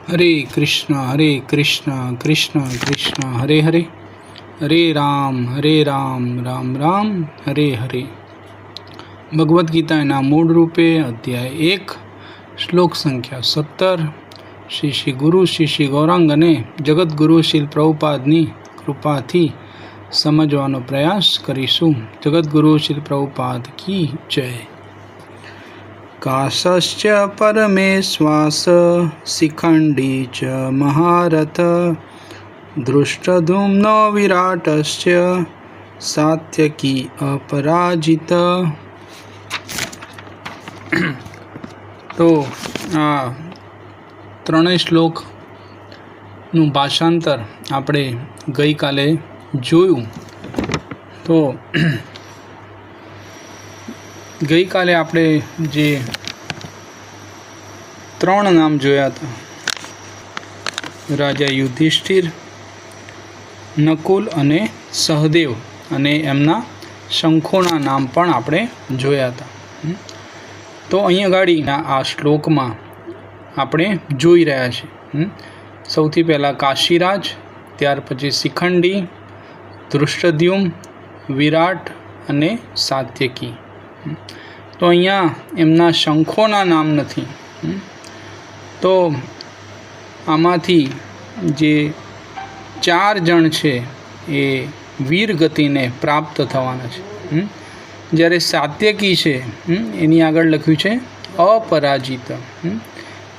हरे कृष्ण कृष्ण कृष्ण हरे हरे, हरे राम राम राम हरे हरे। भगवद् गीताના મૂળ રૂપે અધ્યાય 1 શ્લોક સંખ્યા 17 શ્રી ગુરુ શ્રી ગૌરાંગ અને જગતગુરુ શ્રી પ્રભુપાદની કૃપાથી સમજવાનો પ્રયાસ કરીશું। જગતગુરુ શ્રી પ્રભુપાદ કી જય। काशश्च परमेश्वास शिखण्डी च महारथ दृष्टधुम्नो विराटश्च सात्यकी अपराजित। तो आ ત્રણેય શ્લોકનું ભાષાંતર આપણે ગઈકાલે જોયું। તો ગઈકાલે આપણે જે ત્રણ નામ જોયા હતા, રાજા યુધિષ્ઠિર, નકુલ અને સહદેવ, અને એમના શંખોના નામ પણ આપણે જોયા હતા। તો અહીંયા ગાડીના આ શ્લોકમાં આપણે જોઈ રહ્યા છીએ સૌથી પહેલાં કાશીરાજ, ત્યાર પછી શિખંડી, ધૃષ્ટદ્યુમ્ન, વિરાટ અને સાત્યકી। તો અહીંયા એમના શંખોના નામ નથી। તો આમાંથી જે 4 જણ છે એ વીર ગતિને પ્રાપ્ત થવાના છે, જ્યારે સાત્યકી છે એની આગળ લખ્યું છે અપરાજિત,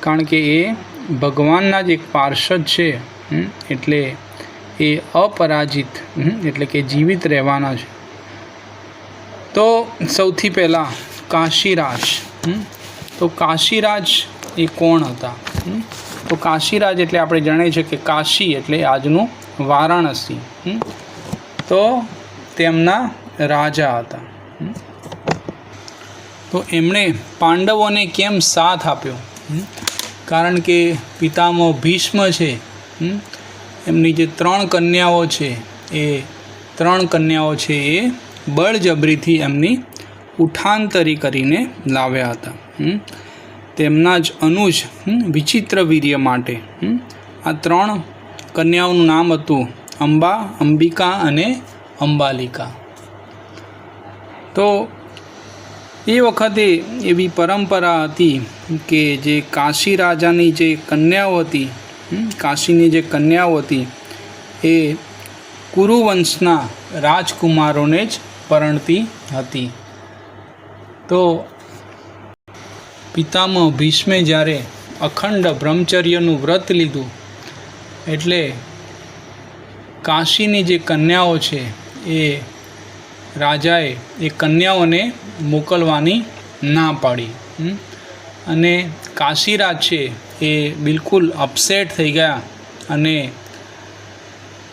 કારણ કે એ ભગવાનના જ એક પાર્ષદ છે, એટલે એ અપરાજિત એટલે કે જીવિત રહેવાના છે। તો સૌથી પહેલાં કાશીરાજ। તો કાશીરાજ એ કોણ હતા? તો કાશીરાજ એટલે આપણે જાણીએ છીએ કે કાશી એટલે આજનું વારાણસી, તો તેમના રાજા હતા। તો એમણે પાંડવોને કેમ સાથ આપ્યો? કારણ કે પિતામહ ભીષ્મ છે, એમની જે 3 કન્યાઓ છે એ 3 કન્યાઓ છે એ બળજબરીથી એમની ઉઠાંતરી કરીને લાવ્યા હતા। તેમના જ અનુજ વિચિત્ર વીર્ય માટે આ 3 કન્યાઓનું નામ હતું અંબા, અંબિકા અને અંબાલિકા। તો એ વખતે એવી પરંપરા હતી કે જે કાશી રાજાની જે કન્યાઓ હતી, કાશીની જે કન્યાઓ હતી એ કુરુવંશના રાજકુમારોને જ પરણતી હતી। તો પિતામહ ભીષ્મે જ્યારે અખંડ બ્રહ્મચર્યનું વ્રત લીધું એટલે કાશીની જે કન્યાઓ છે એ રાજાએ એ કન્યાઓને મોકલવાની ના પાડી, અને કાશીરાજ છે એ બિલકુલ અપસેટ થઈ ગયા, અને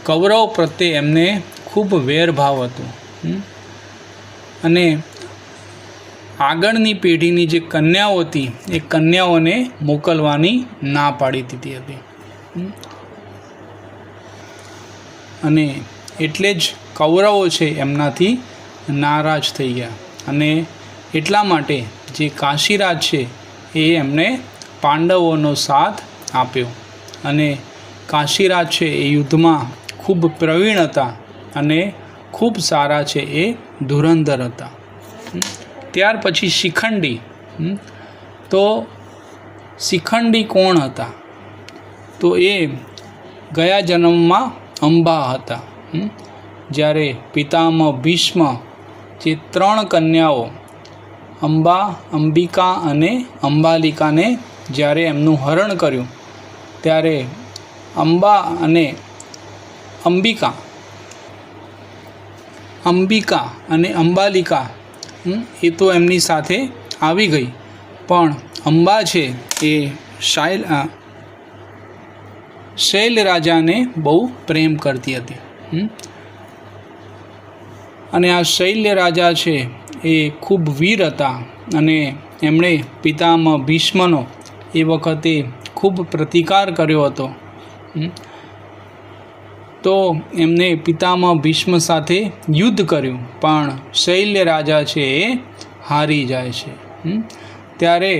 કૌરવ પ્રત્યે એમને ખૂબ વેરભાવ હતો, અને આગળની પેઢીની જે કન્યાઓ હતી એ કન્યાઓને મોકલવાની ના પાડી દીધી હતી, અને એટલે જ કૌરવો છે એમનાથી નારાજ થઈ ગયા, અને એટલા માટે જે કાશીરાજ છે એ એમને પાંડવોનો સાથ આપ્યો, અને કાશીરાજ છે એ યુદ્ધમાં ખૂબ પ્રવીણ હતા અને ખૂબ સારા છે એ ધુરંધર હતા। ત્યાર પછી શિખંડી। તો શિખંડી કોણ હતા? તો એ ગયા જન્મમાં અંબા હતા। જ્યારે પિતામહ ભીષ્મ જે 3 કન્યાઓ અંબા, અંબિકા અને અંબાલિકાને જ્યારે એમનું હરણ કર્યું ત્યારે અંબા અને અંબિકા અને અંબાલિકા એ તો એમની સાથે આવી ગઈ, પણ અંબા છે એ શૈલ રાજાને બહુ પ્રેમ કરતી હતી, અને આ શૈલ્ય રાજા છે એ ખૂબ વીર હતા, અને એમણે પિતામહ ભીષ્મનો એ વખતે ખૂબ પ્રતિકાર કર્યો હતો। તો એમને પિતામહ ભીષ્મ સાથે યુદ્ધ કર્યું, પણ શૈલ્ય રાજા છે એ હારી જાય છે। ત્યારે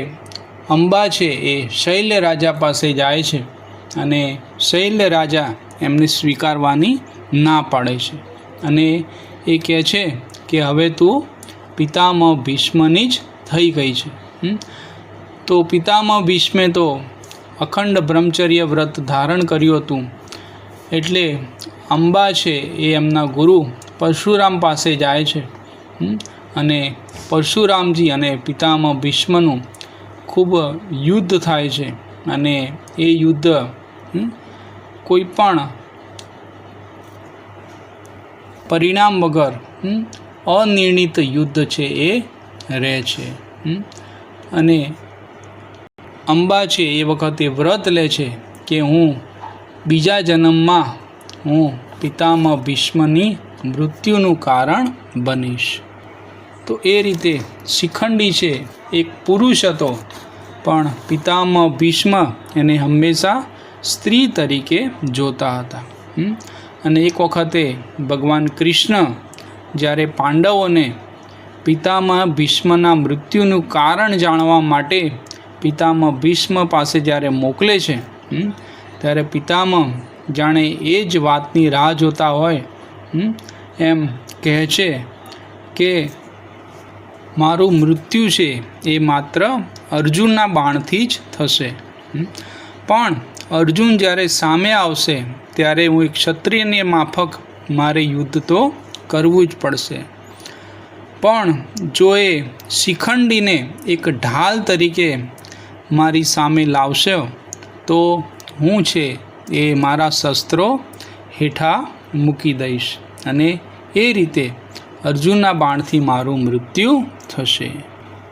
અંબા છે એ શૈલ્ય રાજા પાસે જાય છે અને શૈલ્ય રાજા એમને સ્વીકારવાની ના પાડે છે અને એ કહે છે કે હવે તું પિતામહ ભીષ્મની જ થઈ ગઈ છે. તો પિતામહ ભીષ્મે તો અખંડ બ્રહ્મચર્ય વ્રત ધારણ કર્યું હતું, એટલે અંબા છે એ એમના ગુરુ પરશુરામ પાસે જાય છે અને પરશુરામજી અને પિતામહ ભીષ્મનું ખૂબ યુદ્ધ થાય છે અને એ યુદ્ધ કોઈ પણ પરિણામ વગર અનિર્ણિત યુદ્ધ છે એ રહે છે. અને અંબા છે એ વખતે વ્રત લે છે કે હું બીજા જન્મમાં હું પિતામહ ભીષ્મની મૃત્યુનું કારણ બનીશ. તો એ રીતે શિખંડી છે એક પુરુષ હતો, પણ પિતામહ ભીષ્મ એને હંમેશા સ્ત્રી તરીકે જોતા હતા. અને એક વખતે ભગવાન કૃષ્ણ જ્યારે પાંડવોને પિતામહ ભીષ્મના મૃત્યુનું કારણ જાણવા માટે પિતામહ ભીષ્મ પાસે જ્યારે મોકલે છે, ત્યારે પિતામહ જાણે એ જ વાતની રાહ જોતા હોય એમ કહે છે કે મારું મૃત્યુ છે એ માત્ર અર્જુનના બાણથી જ થશે, પણ અર્જુન જ્યારે સામે આવશે ત્યારે હું એક ક્ષત્રિયની માફક મારે યુદ્ધ તો કરવું જ પડશે. પણ જો એ શિખંડીને એક ઢાલ તરીકે મારી સામે લાવશે તો હું છે એ મારા શસ્ત્રો હેઠા મૂકી દઈશ અને એ રીતે અર્જુનના બાણથી મારું મૃત્યુ થશે.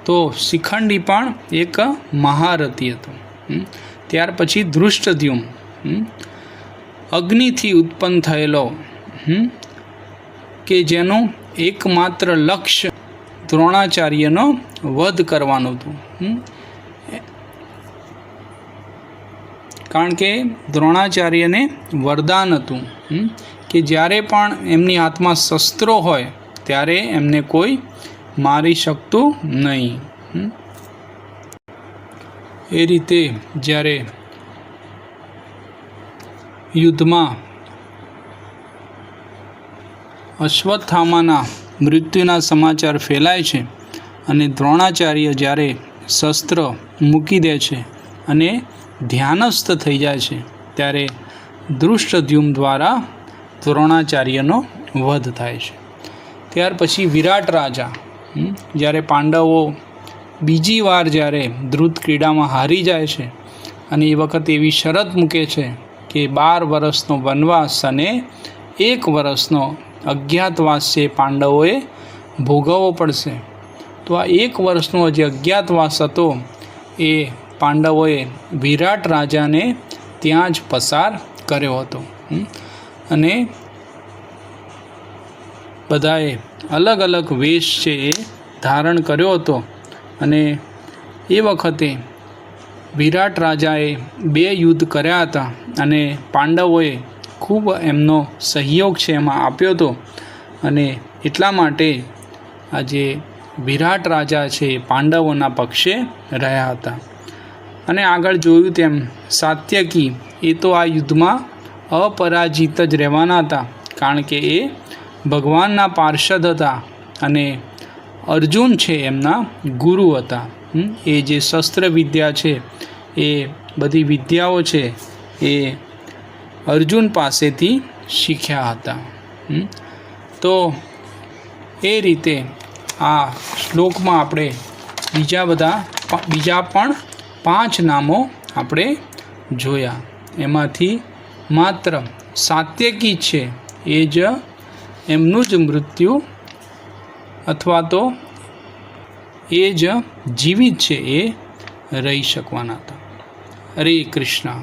તો શિખંડી પણ એક મહારથી હતો. ત્યાર પછી ધૃષ્ટદ્યુમ્ન અગ્નિથી ઉત્પન્ન થયેલો કે જેનું એકમાત્ર લક્ષ્ય દ્રોણાચાર્યનો વધ કરવાનું હતું. કારણ કે દ્રોણાચાર્યને વરદાન હતું કે જ્યારે પણ એમની હાથમાં શસ્ત્રો હોય ત્યારે એમને કોઈ મારી શકતું નહીં. એ રીતે જ્યારે યુદ્ધમાં અશ્વત્થામાના મૃત્યુના સમાચાર ફેલાય છે અને દ્રોણાચાર્ય જ્યારે શસ્ત્ર મૂકી દે છે અને ધ્યાનસ્થ થઈ જાય છે, ત્યારે ધૃષ્ટદ્યુમ્ન દ્વારા દ્રોણાચાર્યનો વધ થાય છે. ત્યાર પછી વિરાટ રાજા જ્યારે પાંડવો બીજી વાર જ્યારે ધ્રુત ક્રીડામાં હારી જાય છે અને એ વખતે એવી શરત મૂકે છે કે 12 વર્ષનો વનવાસ અને 1 વર્ષનો અજ્ઞાતવાસ છે પાંડવોએ ભોગવવો પડશે. તો આ 1 વર્ષનો જે અજ્ઞાતવાસ હતો એ પાંડવોએ વિરાટ રાજાને ત્યાં જ પસાર કર્યો હતો અને બધાએ અલગ અલગ વેશ છે એ ધારણ કર્યો હતો. અને એ વખતે વિરાટ રાજાએ 2 યુદ્ધ કર્યા હતા અને પાંડવોએ ખૂબ એમનો સહયોગ છે એમાં આપ્યો હતો અને એટલા માટે આજે વિરાટ રાજા છે પાંડવોના પક્ષે રહ્યા હતા. અને આગળ જોયું તેમ સાત્યકી એ તો આ યુદ્ધમાં અપરાજિત જ રહેવાના હતા, કારણ કે એ ભગવાનના પાર્ષદ હતા અને અર્જુન છે એમના ગુરુ હતા. એ જે શસ્ત્ર વિદ્યા છે એ બધી વિદ્યાઓ છે એ અર્જુન પાસેથી શીખ્યા હતા. તો એ રીતે આ શ્લોકમાં આપણે બીજા પણ 5 નામો આપણે જોયા. એમાંથી માત્ર સાત્યકી છે એ જ એમનું જ મૃત્યુ અથવા તો એ જ જીવિત છે એ રહી શકવાના હતા. હરે કૃષ્ણ.